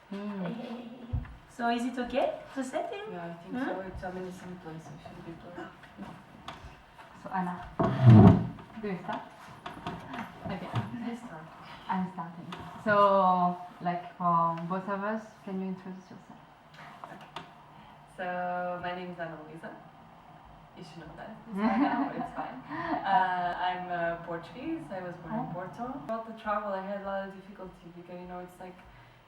So is it okay to sit in? Yeah, I think so. It's a innocent place. I should be blurred. So Anna, do you start? Okay. I start. I'm starting. So, like for both of us, can you introduce yourself? So my name is Luisa. You should know that by now, but it's fine. I'm Portuguese. I was born in Porto. About the travel, I had a lot of difficulty because it's like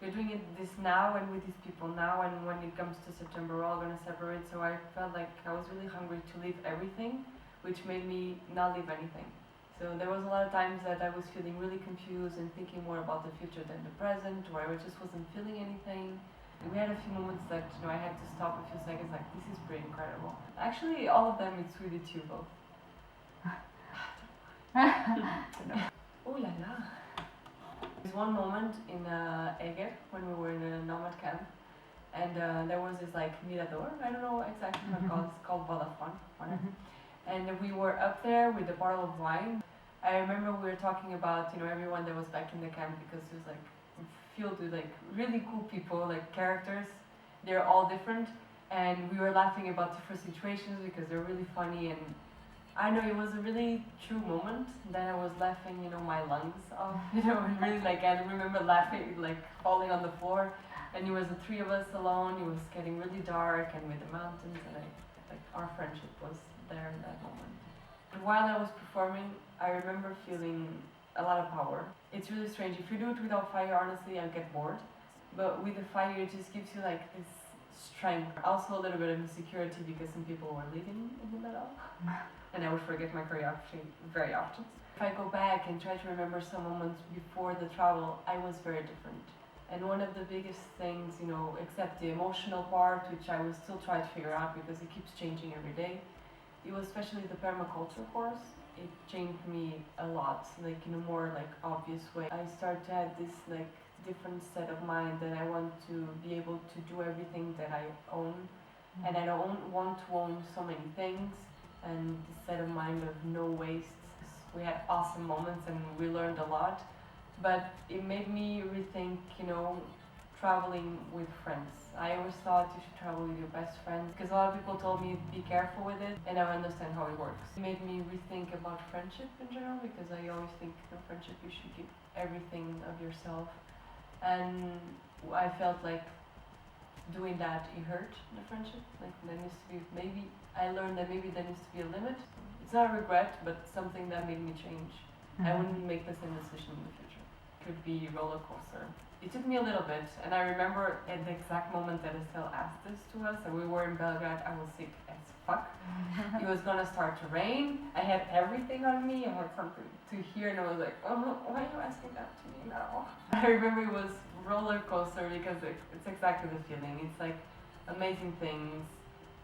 you're doing this now and with these people now, and when it comes to September, we're all gonna separate. So I felt like I was really hungry to leave everything, which made me not leave anything. So there was a lot of times that I was feeling really confused and thinking more about the future than the present, or I just wasn't feeling anything. We had a few moments that I had to stop a few seconds, like this is pretty incredible. Actually, all of them it's really too both. Oh la la. There's one moment in Eger when we were in a nomad camp, and there was this like mirador. I don't know exactly how it's called Vodafone. And we were up there with a bottle of wine. I remember we were talking about everyone that was back in the camp because it was like filled with like really cool people, like characters. They're all different, and we were laughing about different situations because they're really funny. And I know it was a really true moment that I was laughing, my lungs off, and really like I remember laughing, like falling on the floor. And it was the three of us alone. It was getting really dark, and with the mountains, and like our friendship was there in that moment. And while I was performing, I remember feeling a lot of power. It's really strange. If you do it without fire, honestly, I get bored. But with the fire, it just gives you like this strength. Also a little bit of insecurity because some people were leaving in the middle. And I would forget my choreography very often. If I go back and try to remember some moments before the travel, I was very different. And one of the biggest things, except the emotional part, which I will still try to figure out because it keeps changing every day, it was especially the permaculture course. It changed me a lot, like in a more like obvious way. I started to have this like different set of mind that I want to be able to do everything that I own, and I don't want to own so many things. And this set of mind of no waste. We had awesome moments and we learned a lot, but it made me rethink, traveling with friends. I always thought you should travel with your best friend because a lot of people told me be careful with it, and now I understand how it works. It made me rethink about friendship in general because I always think friendship you should give everything of yourself, and I felt like doing that it hurt the friendship. Like there needs to be I learned that maybe there needs to be a limit. It's not a regret, but something that made me change. I wouldn't make the same decision in the future. It could be a roller coaster. It took me a little bit, and I remember at the exact moment that Estelle asked this to us, and we were in Belgrade, I was sick as fuck. It was gonna start to rain, I had everything on me, I had something to hear, and I was like, oh, why are you asking that to me now? I remember it was roller coaster because it's exactly the feeling. It's like amazing things,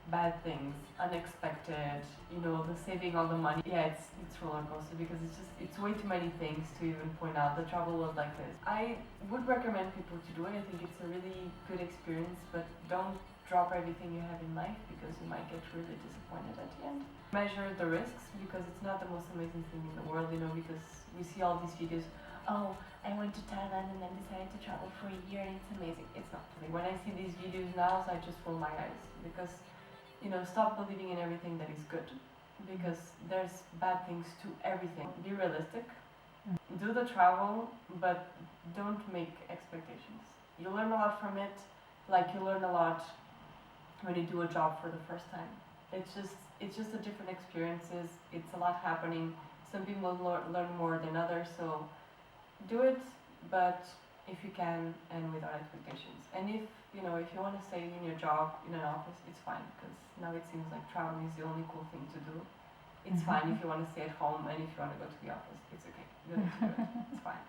bad things, unexpected, the saving all the money. Yeah, it's roller coaster because it's way too many things to even point out. The travel was like this. I would recommend people to do it. I think it's a really good experience, but don't drop everything you have in life because you might get really disappointed at the end. Measure the risks because it's not the most amazing thing in the world, because we see all these videos. Oh, I went to Thailand and then decided to travel for a year and it's amazing. It's not really. When I see these videos now, so I just roll my eyes because stop believing in everything that is good because there's bad things to everything. Be realistic. Do the travel, but don't make expectations. You learn a lot from it, like you learn a lot when you do a job for the first time. It's just a different experiences. It's a lot happening. Some people learn more than others, so do it, but if you can and without expectations. And if you want to stay in your job in an office, it's fine because now it seems like traveling is the only cool thing to do. It's fine if you want to stay at home, and if you want to go to the office, it's okay. You don't need to do it. It's fine.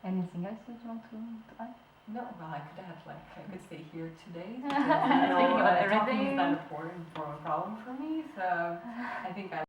Anything else that you want to add? No, well, I could stay here today. Thinking about everything. Talking is not important for a problem for me, so I think I